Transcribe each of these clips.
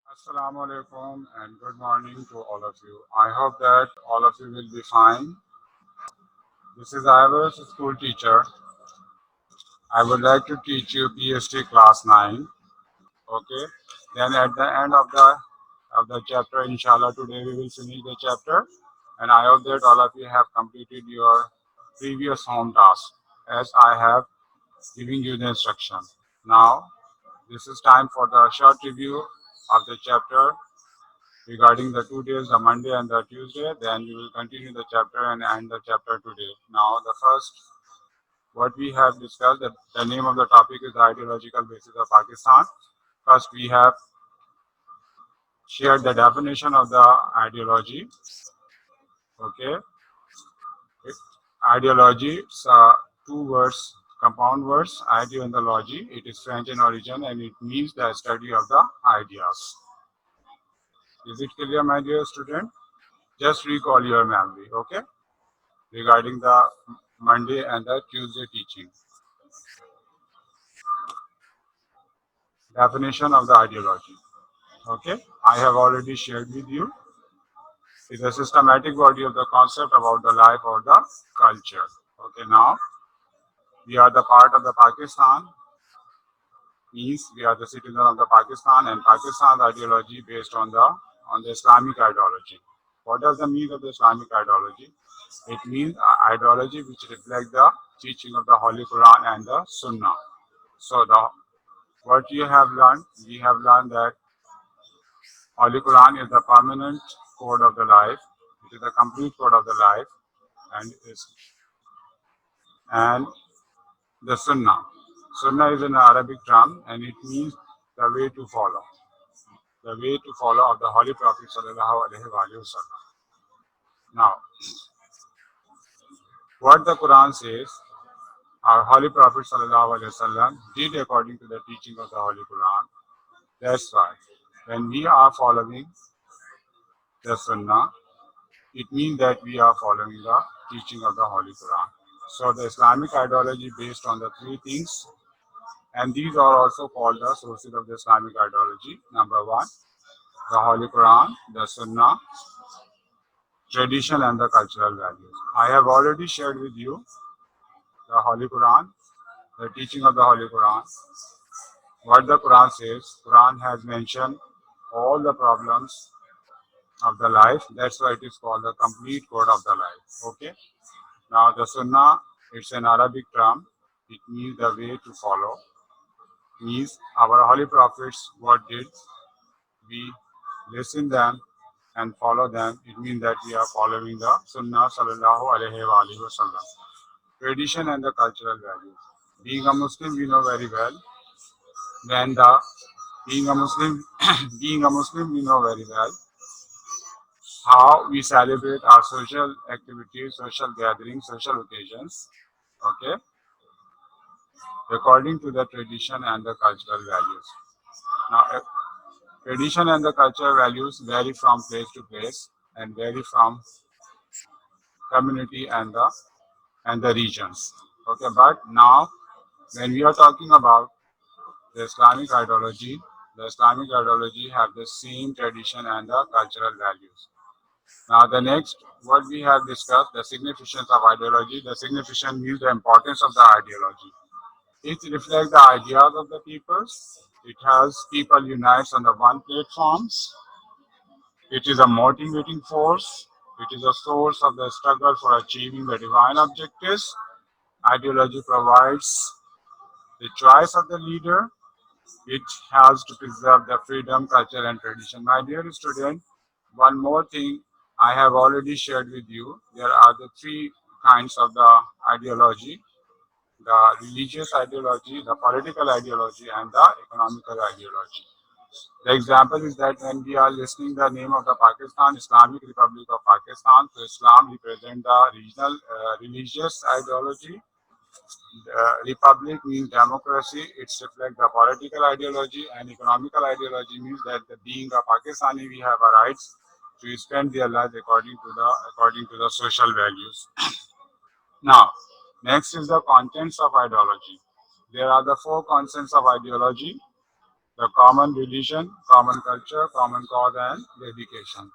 Assalamu alaikum and good morning to all of you. I hope that all of you will be fine. This is Ivers, school teacher. I would like to teach you PhD class 9. Okay. Then at the end of the chapter, inshallah, today we will finish the chapter. And I hope that all of you have completed your previous home task as I have given you the instruction. Now, this is time for the short review of the chapter regarding the 2 days, the Monday and the Tuesday. Then we will continue the chapter and end the chapter today. Now, the first, what we have discussed, the name of the topic is the ideological basis of Pakistan. First, we have shared the definition of the ideology. Okay, ideology, it's two words, compound words, idea and the logy. It is French in origin and it means the study of the ideas. Is it clear, my dear student? Just recall your memory, okay, regarding the Monday and the Tuesday teaching. Definition of the ideology. Okay, I have already shared with you. It's a systematic body of the concept about the life or the culture. Okay, now we are the part of the Pakistan, means we are the citizen of the Pakistan, and Pakistan's ideology based on the Islamic ideology. What does the mean of the Islamic ideology? It means ideology which reflects the teaching of the Holy Quran and the Sunnah. So the what you have learned, we have learned that Holy Quran is the permanent code of the life. It is the complete code of the life, and is and the Sunnah. Sunnah is an Arabic term, and it means the way to follow, the way to follow of the Holy Prophet Sallallahu Alaihi Wasallam. Now, what the Quran says, our Holy Prophet Sallallahu Alaihi Wasallam did according to the teaching of the Holy Quran. That's why when we are following the Sunnah, it means that we are following the teaching of the Holy Quran. So the Islamic ideology based on the three things, and these are also called the sources of the Islamic ideology. Number one, the Holy Quran, the Sunnah, tradition, and the cultural values. I have already shared with you the Holy Quran, the teaching of the Holy Quran. What the Quran says, Quran has mentioned all the problems of the life. That's why it is called the complete code of the life. Okay. Now the Sunnah, it's an Arabic term. It means the way to follow. Means our holy prophets what did, we listen them and follow them. It means that we are following the Sunnah Sallallahu Alaihi Wasallam. Tradition and the cultural values. Being a Muslim, we know very well. When the being a Muslim, being a Muslim, we know very well how we celebrate our social activities, social gatherings, social occasions. Okay, according to the tradition and the cultural values. Now, tradition and the cultural values vary from place to place and vary from community and the regions. Okay, but now when we are talking about the Islamic ideology have the same tradition and the cultural values. Now the next, what we have discussed, the significance of ideology. The significance means the importance of the ideology. It reflects the ideas of the peoples. It has people unites on the one platforms. It is a motivating force. It is a source of the struggle for achieving the divine objectives. Ideology provides the choice of the leader. It has to preserve the freedom, culture, and tradition. My dear student, one more thing I have already shared with you. There are the three kinds of the ideology: the religious ideology, the political ideology, and the economical ideology. The example is that when we are listening the name of the Pakistan, Islamic Republic of Pakistan, so Islam represent the regional religious ideology. Republic means democracy. It reflects the political ideology, and economical ideology means that the being a Pakistani, we have a rights to spend their life according to the social values. Now, next is the contents of ideology. There are the four constants of ideology. The common religion, common culture, common cause and dedication.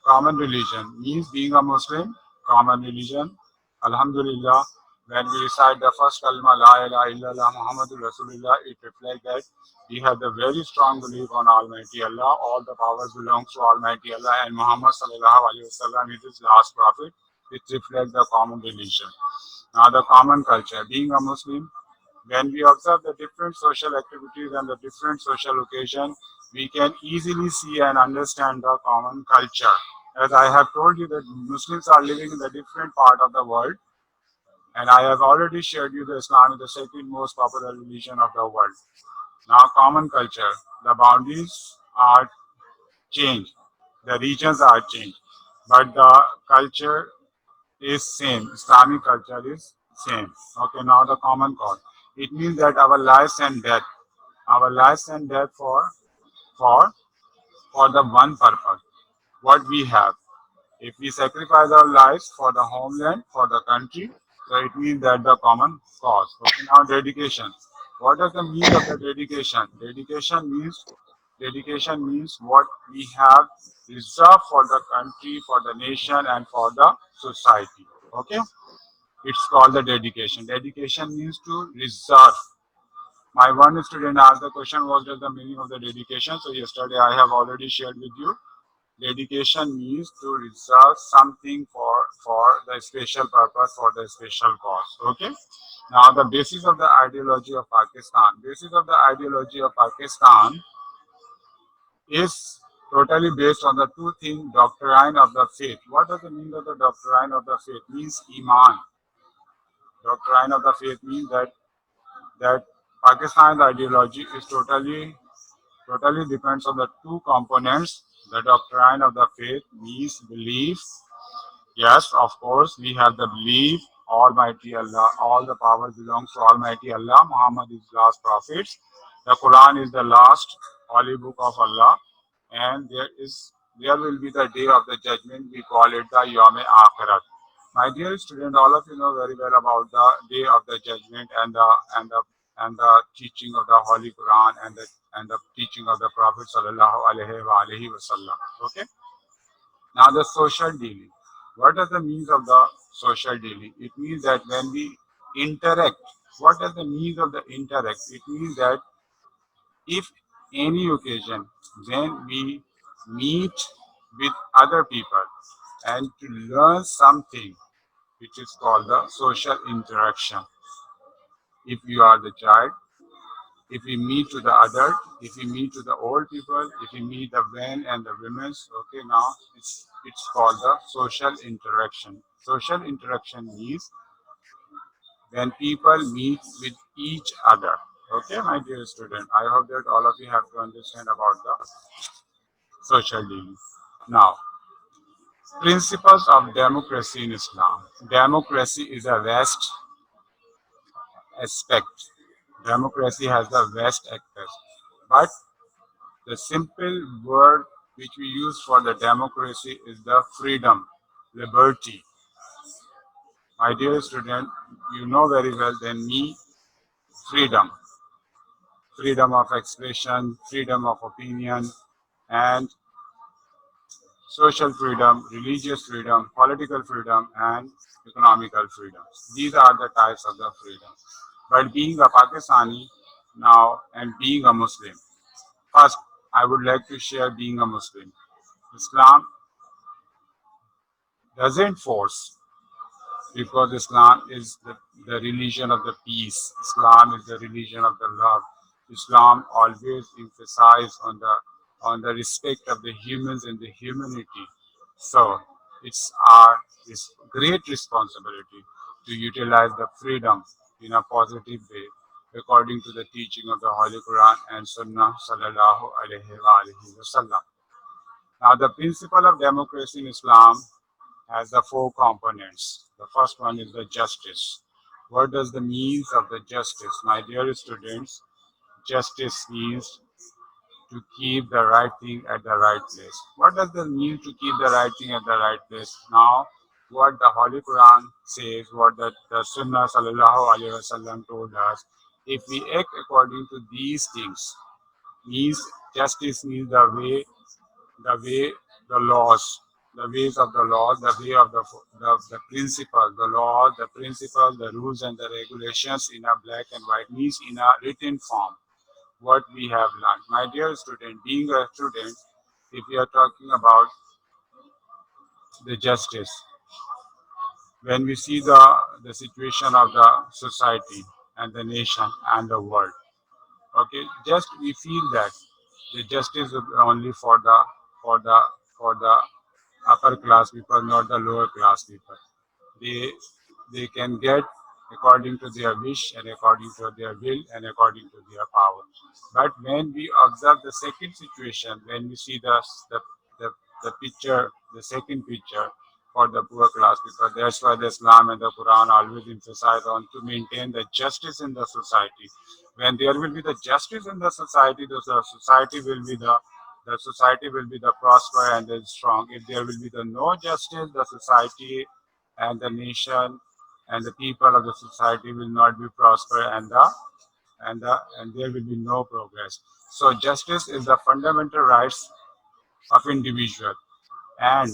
Common religion means being a Muslim. Common religion, Alhamdulillah, when we recite the first kalma, La ilaha illallah Muhammadur Rasulullah, it reflects that we have the very strong belief on Almighty Allah. All the powers belong to Almighty Allah and Muhammad sallallahu alaihi wasallam is his last prophet. It reflects the common religion. Now the common culture, being a Muslim, when we observe the different social activities and the different social occasions, we can easily see and understand the common culture. As I have told you that Muslims are living in the different part of the world, and I have already shared you that Islam is the second most popular religion of the world. Now, common culture, the boundaries are changed, the regions are changed, but the culture is same. Islamic culture is same. Okay, now the common cause. It means that our lives and death for for the one purpose. What we have. If we sacrifice our lives for the homeland, for the country, so it means that the common cause. Okay, now dedication. What is the meaning of the dedication? Dedication means what we have reserved for the country, for the nation, and for the society. Okay, it's called the dedication. Dedication means to reserve. My one student asked the question, what is the meaning of the dedication? So yesterday I have already shared with you. Dedication means to reserve something for the special purpose, for the special cause. Okay. Now the basis of the ideology of Pakistan. Basis of the ideology of Pakistan is totally based on the two things: doctrine of the faith. What does the mean of the doctrine of the faith? Means iman. Doctrine of the faith means that Pakistan's ideology is totally depends on the two components. The doctrine of the faith means belief. Yes, of course, we have the belief Almighty Allah, all the power belongs to Almighty Allah. Muhammad is last prophet. The Quran is the last holy book of Allah, and there will be the day of the judgment. We call it the Yom Akhirat. My dear student, all of you know very well about the day of the judgment and the teaching of the Holy Quran and the teaching of the Prophet sallallahu alaihi wasallam. Okay. Now the social dealing. What does the means of the social dealing? It means that when we interact, what does the means of the interact? It means that if any occasion when we meet with other people and to learn something, which is called the social interaction. If you are the child, if we meet to the adult, if we meet to the old people, if we meet the men and the women, okay, now it's called the social interaction. Social interaction means when people meet with each other. Okay, my dear student, I hope that all of you have to understand about the social dealing. Now, principles of democracy in Islam. Democracy is a vast aspect. Democracy has the vast aspect, but the simple word which we use for the democracy is the freedom, liberty. My dear student, you know very well than me, freedom. Freedom of expression, freedom of opinion, and social freedom, religious freedom, political freedom, and economical freedom. These are the types of the freedom. But being a Pakistani now and being a Muslim, first I would like to share being a Muslim. Islam doesn't force because Islam is the religion of the peace. Islam is the religion of the love. Islam always emphasizes on the respect of the humans and the humanity. So it's our great responsibility to utilize the freedom in a positive way according to the teaching of the Holy Quran and Sunnah sallallahu alaihi wasallam. Now the principle of democracy in Islam has the four components. The first one is the justice. What does the means of the justice? My dear students, justice means to keep the right thing at the right place. What does the mean to keep the right thing at the right place? Now, what the Holy Quran says, what the Sunnah sallallahu alaihi wasallam told us, if we act according to these things, means justice means the way, the laws, the ways of the laws, the way of the principle, the law, the principle, the rules and the regulations in a black and white means in a written form. What we have learned, my dear student, being a student, if we are talking about the justice, when we see the situation of the society and the nation and the world, okay, just we feel that the justice is only for the for the upper class people, not the lower class people. They they can get according to their wish and according to their will and according to their power. But when we observe the second situation, when we see the the, the picture, the second picture for the poor class people, that's why the Islam and the Quran always emphasize on to maintain the justice in the society. When there will be the justice in the society, the society will be the society will be the prosper and the strong. If there will be the no justice, the society and the nation and the people of the society will not be prosper, and there will be no progress. So justice is the fundamental rights of individual, and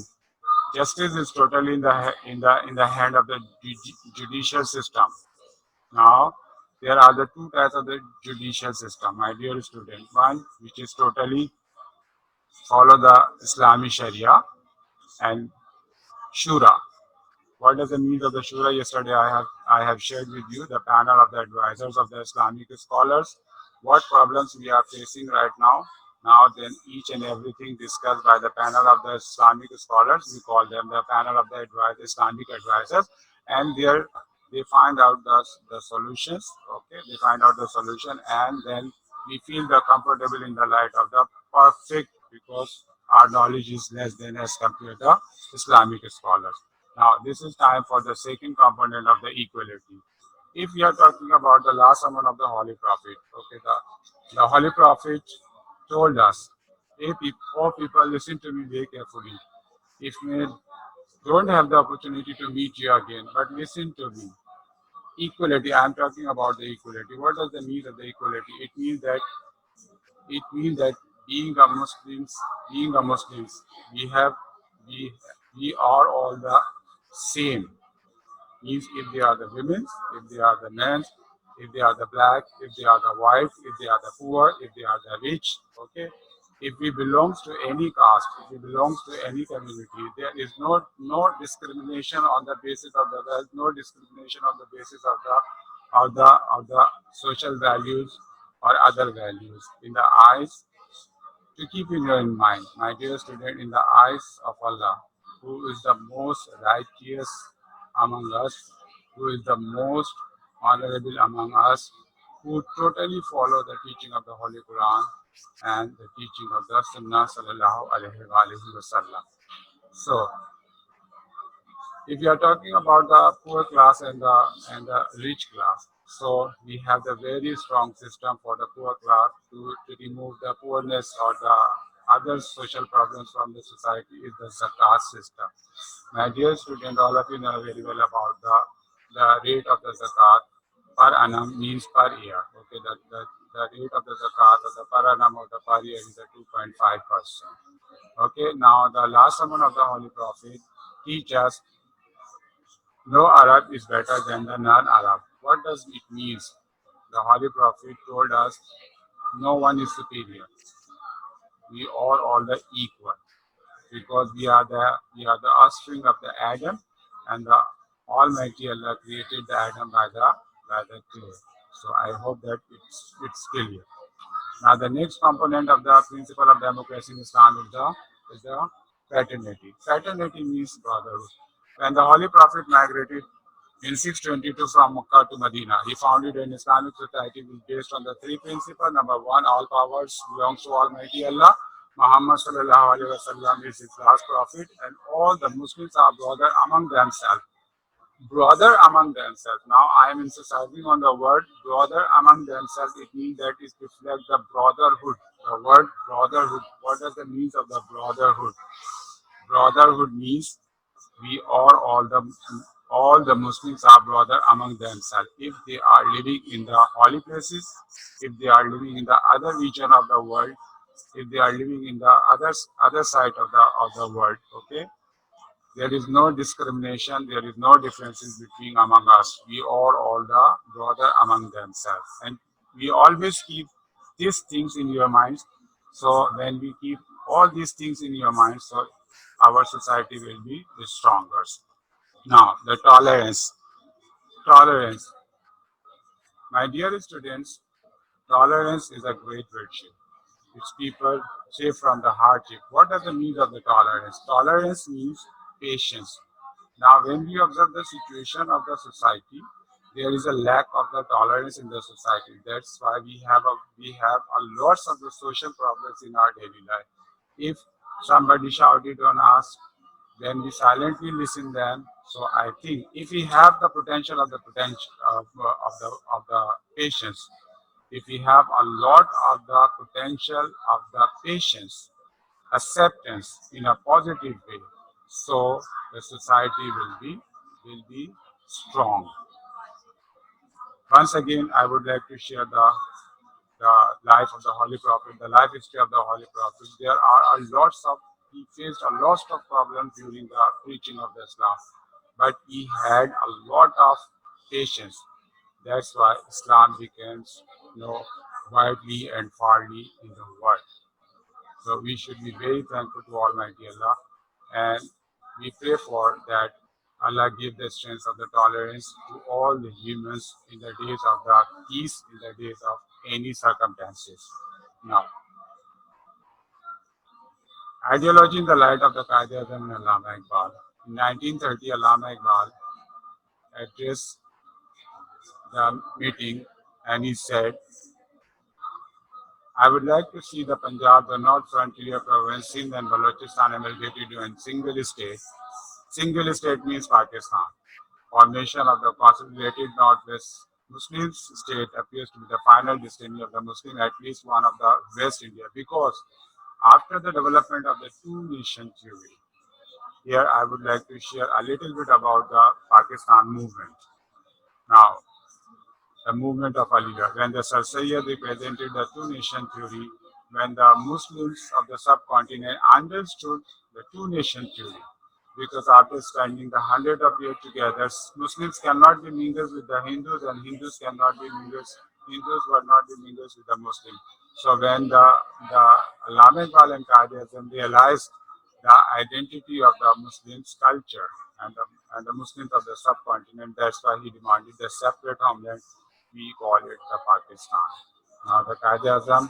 justice is totally in the hand of the judicial system. Now there are the two types of the judicial system, my dear student. One which is totally follow the Islamic Sharia, and Shura. What does the mean of the Shura? Yesterday I have shared with you the panel of the advisors of the Islamic scholars. What problems we are facing right now? Now then each and everything discussed by the panel of the Islamic scholars. We call them the panel of the Islamic advisors, and there they find out the solutions. Okay, they find out the solution, and then we feel the comfortable in the light of the perfect, because our knowledge is less than as compared to Islamic scholars. Now, this is time for the second component of the equality. If we are talking about the last sermon of the Holy Prophet, okay, the Holy Prophet told us, hey, oh people, listen to me very carefully. If we don't have the opportunity to meet you again, but listen to me. Equality, I am talking about the equality. What does the mean of the equality? It means that being a Muslims, we have we we are all the same. Means if they are the women, if they are the men, if they are the black, if they are the white, if they are the poor, if they are the rich, okay. If we belongs to any caste, if we belongs to any community, there is no discrimination on the basis of the wealth, no discrimination on the basis of the social values or other values. In the eyes, to keep in your mind, my dear student, in the eyes of Allah, who is the most righteous among us, who is the most honorable among us, who totally follow the teaching of the Holy Quran and the teaching of the Sunnah sallallahu alaihi wasallam. So, if you are talking about the poor class and the rich class, so we have the very strong system for the poor class to remove the poorness or the other social problems from the society is the zakat system. My dear student, all of you know very well about the rate of the zakat per annum means per year. Okay, the rate of the zakat or the per annum of the per year is the 2.5%. Okay, now the last sermon of the Holy Prophet teach us no Arab is better than the non-Arab. What does it mean? The Holy Prophet told us no one is superior. We are all the equal, because we are the offspring of the Adam, and the Almighty Allah created the Adam by the clay. So I hope that it's clear. Now the next component of the principle of democracy in Islam is the fraternity. Fraternity means brotherhood. When the Holy Prophet migrated in 622 from Mecca to Medina, he founded an Islamic society which based on the three principles. Number one, all powers belongs to Almighty Allah. Muhammad sallallahu alaihi wasallam is his last prophet, and all the Muslims are brother among themselves. Brother among themselves. Now I am emphasizing on the word brother among themselves. It means that it reflects the brotherhood. The word brotherhood. What does the means of the brotherhood? Brotherhood means we are all the All the Muslims are brother among themselves. If they are living in the holy places, if they are living in the other region of the world, if they are living in the other side of the world, okay, there is no discrimination, there is no differences between among us. We are all the brother among themselves. And we always keep these things in your minds. So when we keep all these things in your mind, so our society will be stronger. Now, the tolerance. Tolerance. My dear students, tolerance is a great virtue. It's people say from the hardship. What does the mean of the tolerance? Tolerance means patience. Now, when we observe the situation of the society, there is a lack of the tolerance in the society. That's why we have a lots of the social problems in our daily life. If somebody shouted on us, then we silently listen them. So I think if we have the potential of the potential of the patience, if we have a lot of the potential of the patience, acceptance in a positive way, so the society will be strong. Once again, I would like to share the life of the Holy Prophet, the life history of the Holy Prophet. There are a lots of he faced a lot of problems during the preaching of the Islam, but he had a lot of patience. That's why Islam became widely and farly in the world. So we should be very thankful to Almighty Allah, and we pray for that Allah give the strength of the tolerance to all the humans in the days of the peace, in the days of any circumstances. Now, ideology in the light of the Qaeda and Allama Iqbal. In 1930, Allama Iqbal addressed the meeting and he said, I would like to see the Punjab, the North Frontier province, Sindh and Balochistan amalgamated into a single state. Single state means Pakistan. Formation of the consolidated Northwest Muslim state appears to be the final destiny of the Muslim, at least one of the West India, because after the development of the two-nation theory, here I would like to share a little bit about the Pakistan movement. Now, the movement of Aligarh. When the Sir Sayyid represented the two-nation theory, when the Muslims of the subcontinent understood the two-nation theory, because after spending the hundred of years together, Muslims cannot be mingled with the Hindus, and Hindus cannot be mingled. Hindus were not be mingled with the Muslims. So when the Allama Iqbal and Qadi realized the identity of the Muslims' culture and the Muslims of the subcontinent, that's why he demanded the separate homeland. We call it the Pakistan. Now the Qaeda Azam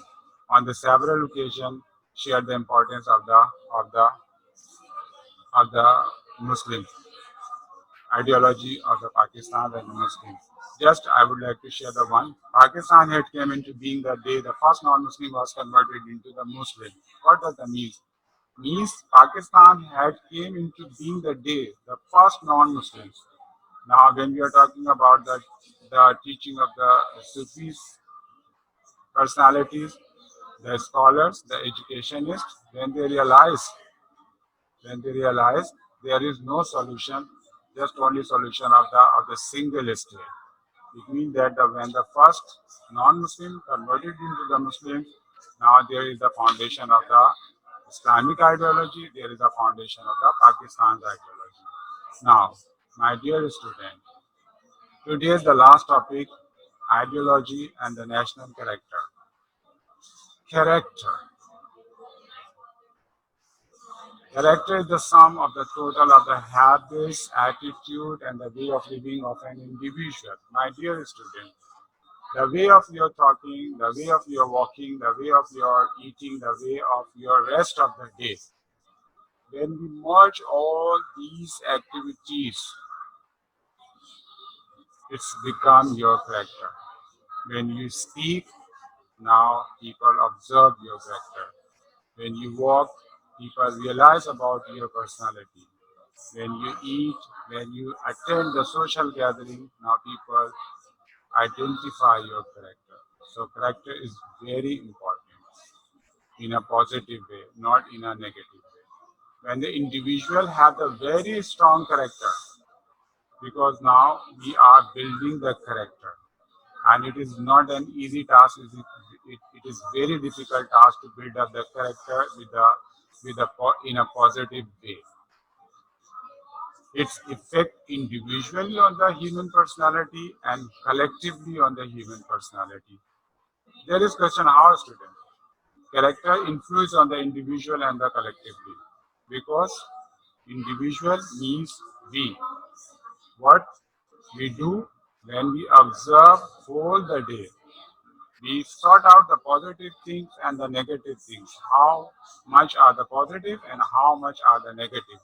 on the several occasions shared the importance of the Muslim ideology of the Pakistan and the Muslims. Just I would like to share the one. Pakistan had came into being the day the first non-Muslim was converted into the Muslim. What does that mean? Means Pakistan had came into being the day the first non-Muslims. Now when we are talking about the teaching of the Sufis personalities, the scholars, the educationists, when they realize there is no solution, just only solution of the single state. It means that when the first non-Muslim converted into the Muslim, now there is the foundation of the Islamic ideology, there is the foundation of the Pakistan's ideology. Now, my dear student, today is the last topic, ideology and the national character. Character. Character is the sum of the total of the habits, attitude, and the way of living of an individual. My dear student, the way of your talking, the way of your walking, the way of your eating, the way of your rest of the day. When we merge all these activities, it's become your character. When you speak, now people observe your character. When you walk, people realize about your personality. When you eat, when you attend the social gathering, now people identify your character. So character is very important in a positive way, not in a negative way. When the individual have a very strong character, because now we are building the character, and it is not an easy task. It is very difficult task to build up the character in a positive way. Its effect individually on the human personality and collectively on the human personality. There is question how student character influence on the individual and the collectively, because individual means we, what we do when we observe whole the day. We sort out the positive things and the negative things. How much are the positive and how much are the negative?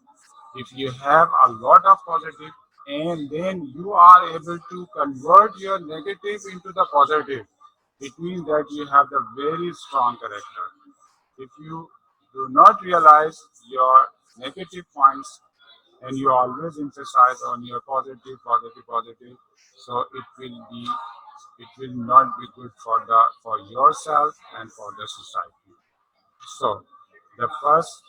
If you have a lot of positive and then you are able to convert your negative into the positive, it means that you have the very strong character. If you do not realize your negative points and you always emphasize on your positive, positive, positive, so it will not be good for yourself and for the society. So the first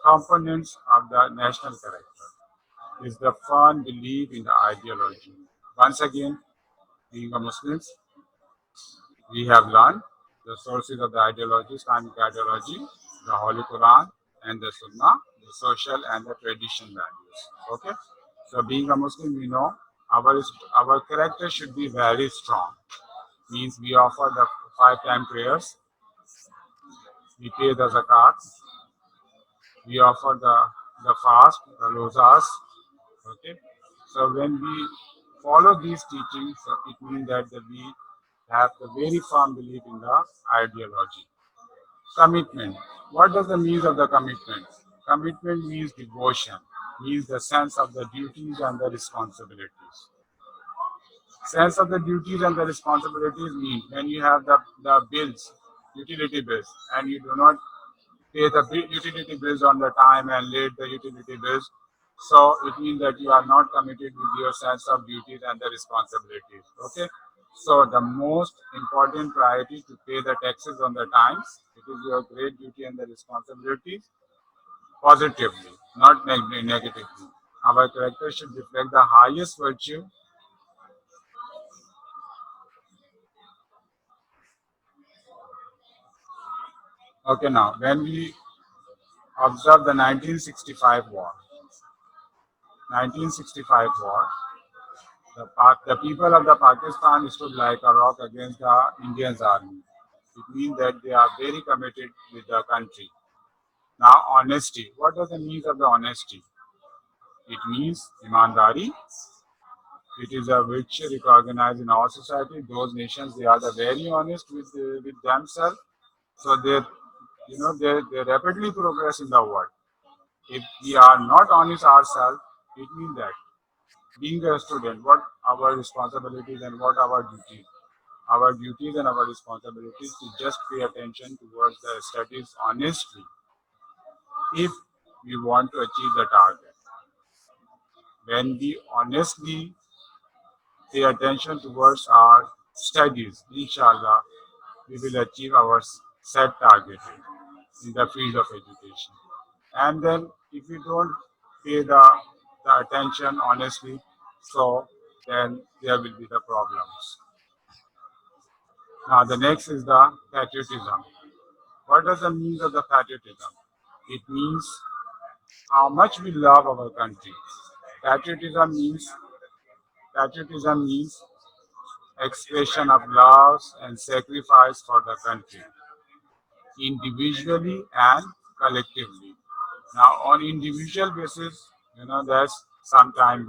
components of the national character is the firm belief in the ideology. Once again, being a Muslims, we have learned the sources of the ideology, Islamic ideology, the Holy Quran and the Sunnah, the social and the tradition values. Okay, so being a Muslim, we know our character should be very strong. Means we offer the 5 time prayers, we pay the zakat, we offer the fast, the rosas. Okay, so when we follow these teachings, so it means that we have the very firm belief in the ideology. Commitment. What does the mean of the commitment? Commitment means devotion, means the sense of the duties and the responsibilities. Sense of the duties and the responsibilities mean when you have the bills, utility bills, and you do not pay the utility bills on the time and late the utility bills. So it means that you are not committed with your sense of duties and the responsibilities. Okay. So the most important priority to pay the taxes on the times. It is your great duty and the responsibilities positively, not negatively. Our character should reflect the highest virtue. Okay, now when we observe the 1965 war, 1965 war, the people of the Pakistan stood like a rock against the Indian army. It means that they are very committed with the country. Now, honesty. What does the mean of the honesty? It means imandari. It is a virtue recognized in our society. Those nations, they are the very honest with themselves. So they rapidly progress in the world. If we are not honest ourselves, it means that being a student, what our responsibilities and what our duties. Our duties and our responsibilities to just pay attention towards the studies honestly if we want to achieve the target. When we honestly pay attention towards our studies, inshallah, we will achieve our set target in the field of education. And then if we don't pay the attention honestly, so then there will be the problems. Now the next is the patriotism. What does the mean of the patriotism? It means how much we love our country. Patriotism means patriotism means expression of love and sacrifice for the country, individually and collectively. Now, on individual basis, that's sometimes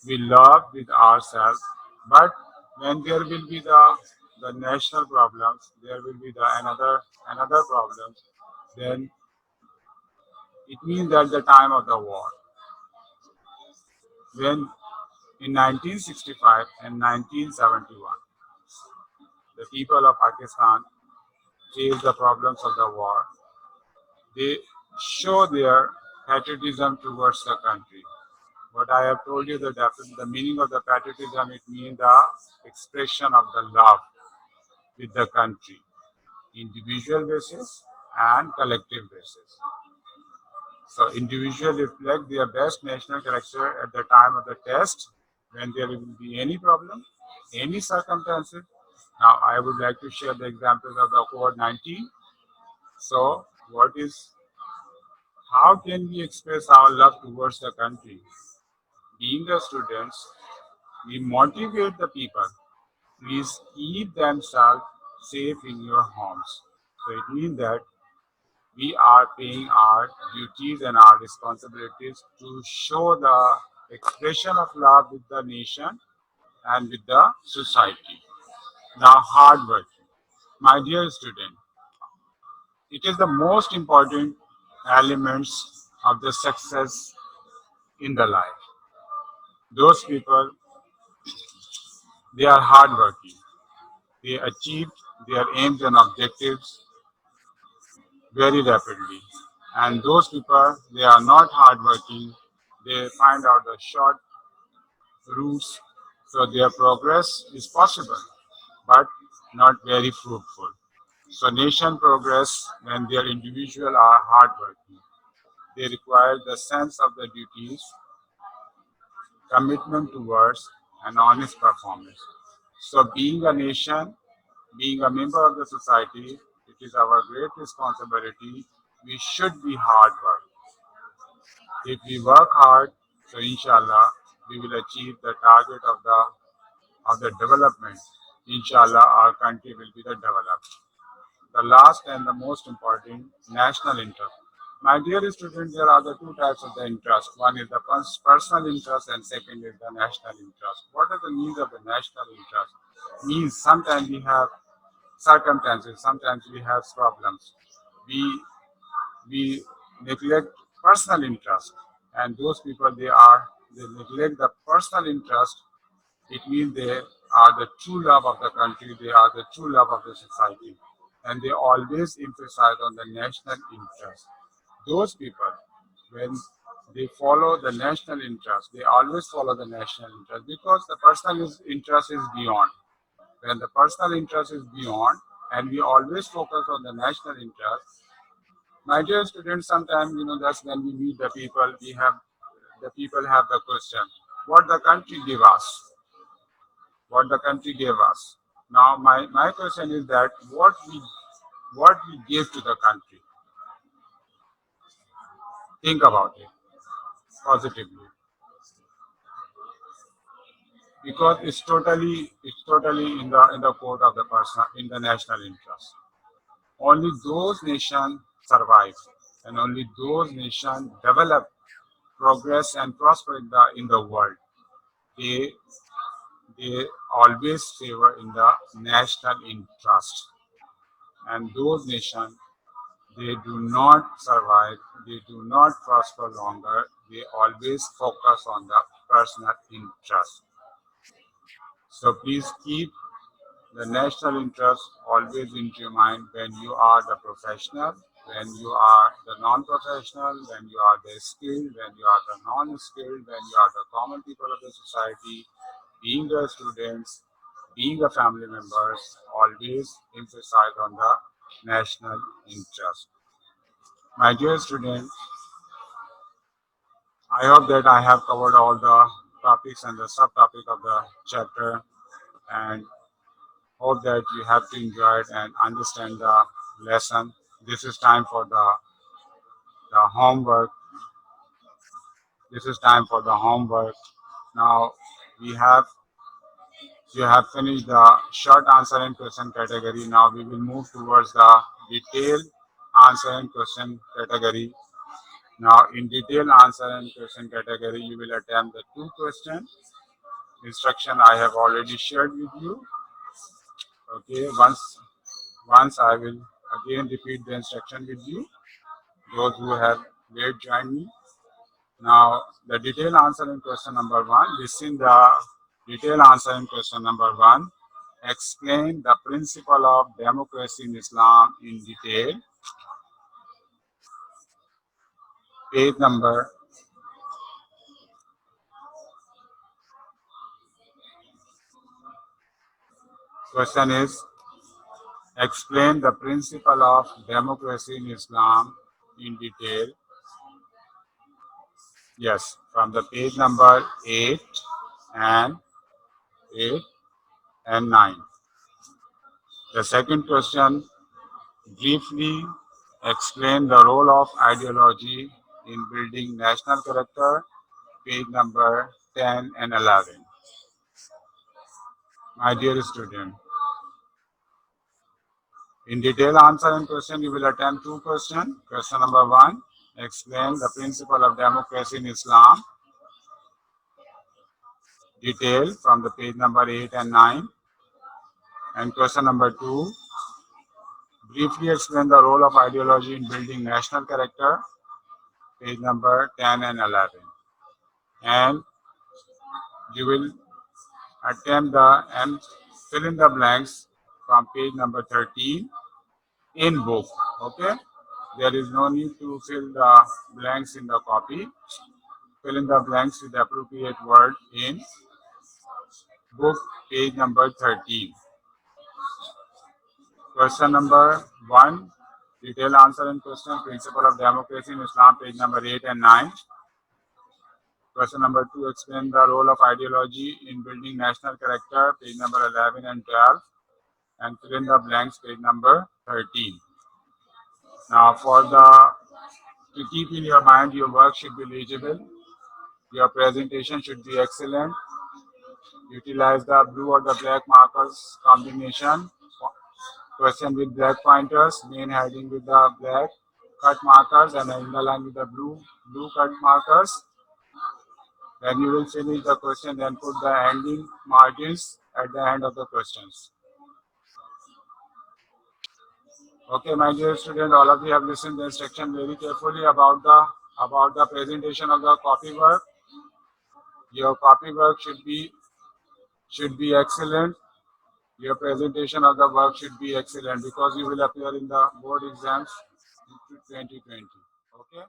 we love with ourselves, but when there will be the national problems, there will be the another problems. Then it means that the time of the war, when in 1965 and 1971, the people of Pakistan faced the problems of the war. They show their patriotism towards the country. What I have told you, the meaning of the patriotism, it means the expression of the love with the country, individual basis and collective basis. So individuals reflect their best national character at the time of the test when there will be any problem, any circumstances. Now I would like to share the examples of the COVID-19. So what is, how can we express our love towards the country? Being the students, we motivate the people. Please keep themselves safe in your homes. So it means that we are paying our duties and our responsibilities to show the expression of love with the nation and with the society. Now, hard work. My dear student, it is the most important elements of the success in the life. Those people, they are hardworking. They achieve their aims and objectives very rapidly. And those people, they are not hardworking. They find out the short routes, so their progress is possible, but not very fruitful. So nation progress when their individual are hardworking. They require the sense of the duties, commitment towards, and honest performance. So being a nation, being a member of the society, it is our great responsibility. We should be hard work. If we work hard, so inshallah, we will achieve the target of the development. Inshallah, our country will be the developed. The last and the most important, national interest. My dear students, there are the two types of the interest. One is the personal interest and second is the national interest. What are the needs of the national interest? Means sometimes we have circumstances, sometimes we have problems. We we neglect personal interest, and those people they neglect the personal interest. It means they are the true love of the country, they are the true love of the society, and they always emphasize on the national interest. Those people, when they follow the national interest, they always follow the national interest because the personal interest is beyond. When the personal interest is beyond, and we always focus on the national interest, my dear students, sometimes that's when we meet the people, the people have the question, what the country give us, what the country gave us. Now, my question is that what we give to the country. Think about it positively, because it's totally in the court of the person in the national interest. Only those nations survive, and only those nations develop, progress, and prosper in the world. They they always favor in the national interest, and those nations, they do not survive, they do not prosper longer, they always focus on the personal interest. So please keep the national interest always in your mind when you are the professional, when you are the non-professional, when you are the skilled, when you are the non-skilled, when you are the common people of the society, being the students, being the family members, always emphasize on the national interest. My dear students, I hope that I have covered all the topics and the subtopic of the chapter, and hope that you have to enjoy it and understand the lesson. This is time for the homework. This is time for the homework. Now we have you have finished the short answer and question category. Now we will move towards the detailed answer and question category. Now in detailed answer and question category, you will attempt the two questions. Instruction I have already shared with you. Okay, once I will again repeat the instruction with you. Those who have late joined me. Now the detailed answer in question number one. Listen the detailed answer in question number one. Explain the principle of democracy in Islam in detail. Page number question is explain the principle of democracy in Islam in detail. Yes, from the page number and 8 and 9. The second question, briefly explain the role of ideology in building national character, page number 10 and 11. My dear student, in detail answer and question, you will attempt two questions. Question number 1, explain the principle of democracy in Islam. Detail from the page number 8 and 9. And question number 2, briefly explain the role of ideology in building national character, page number 10 and 11. And you will attempt the and fill in the blanks from page number 13 in book. Okay, there is no need to fill the blanks in the copy. Fill in the blanks with the appropriate word in book, page number 13. Question number 1, detailed answer and question, principle of democracy in Islam, page number 8 and 9. Question number 2, explain the role of ideology in building national character, page number 11 and 12. And fill in the blanks, page number 13. Now, to keep in your mind, your work should be legible, your presentation should be excellent. Utilize the blue or the black markers combination. Question with black pointers, main heading with the black cut markers and underline with the blue cut markers. Then you will finish the question, then put the ending margins at the end of the questions. Okay, my dear student, all of you have listened the instruction very carefully about the presentation of the copy work. Your copy work should be excellent. Your presentation of the work should be excellent because you will appear in the board exams in 2020. Okay.